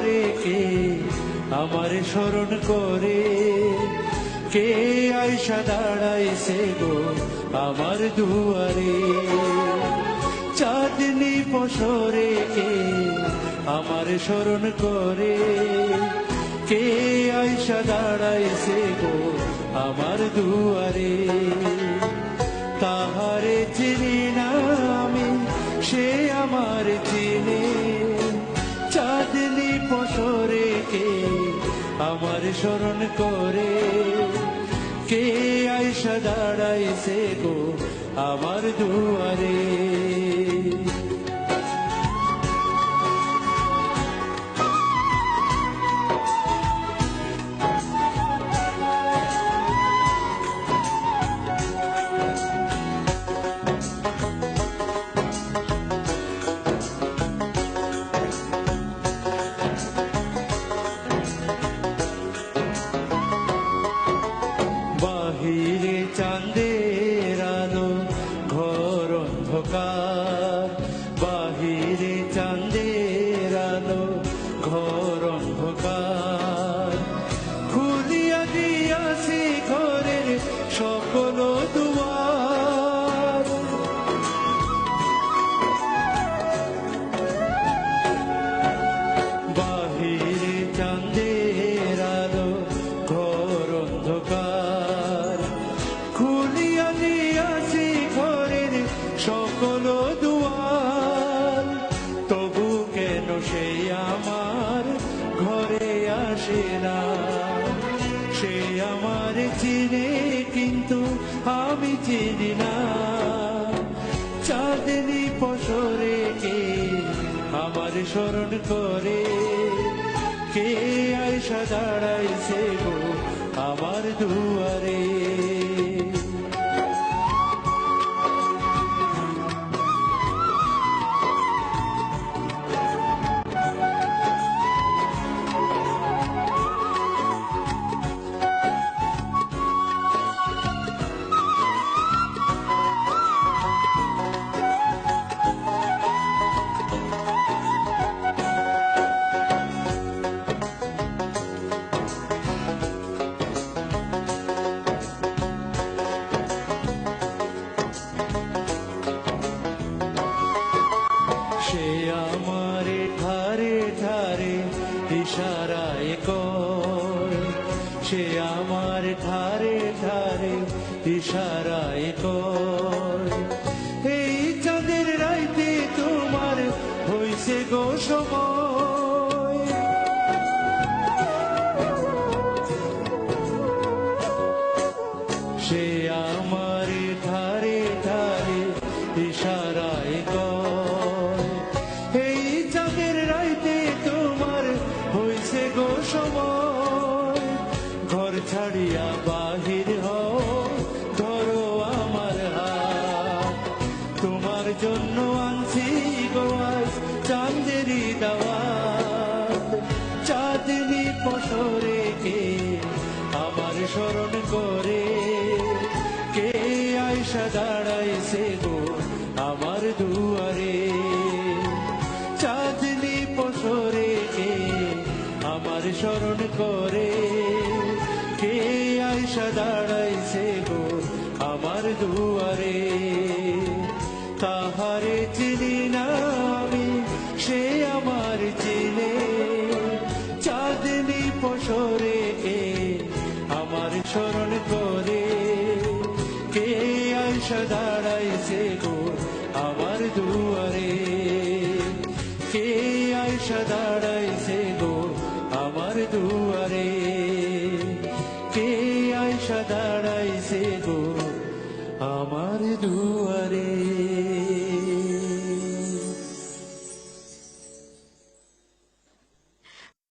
পশরে কে আমার স্মরণ করে, কে আইসা দাঁড়াইছে গো আমার দুয়ারে। চাঁদনি পশরে কে আমার স্মরণ করে, কে আইসা দাঁড়াইছে গো আমার দুয়ারে। তাহারে চিনি না আমি, সে আমার চিনে, চাঁদনি পশরে কে আমার স্মরণ করে, কে আইসা দাঁড়াইছে গো আমার দুয়ারে। বাহিরে চাঁদের আলো ঘর অন্ধকার, বাহিরে চাঁদের আলো ঘর অন্ধকার। খুলিয়া দিয়াছি ঘরের সকল দুয়ার, বাহিরে চাঁদের আলো ঘর অন্ধকার। খুলিয়া দিয়াছি ঘরের সকল দুয়ার, তবু কেন সে আমার ঘরে আসে না। সে আমার চিনে কিন্তু আমি চিনি না, চাঁদনি পশরে কে আমার স্মরণ করে, কে আইসা দাঁড়াইছে গো আমার দুয়ারে। সে আমারে ধারে ধারে ইশারায় কয়, সে আমার ধারে ধারে ইশারায় কয়, এই চাঁদের রাইতে তোমার হইছে গো সময়। সে আমার ধারে ধারে ইশারায় কয়, এই চাঁদের রাইতে তোমার হইছে গো সময়। ঘর ছাড়িয়া বাহির হও, ধরো আমার হাত, তোমার জন্য আনছি গো আজ চাঁদেরই দাওয়াত। চাঁদনি পশরে কে আমার স্মরণ করে, কে আইসা দাঁড়াইছে গো আমার দুয়ারে। চাঁদনি পশরে কে আমার স্মরণ করে,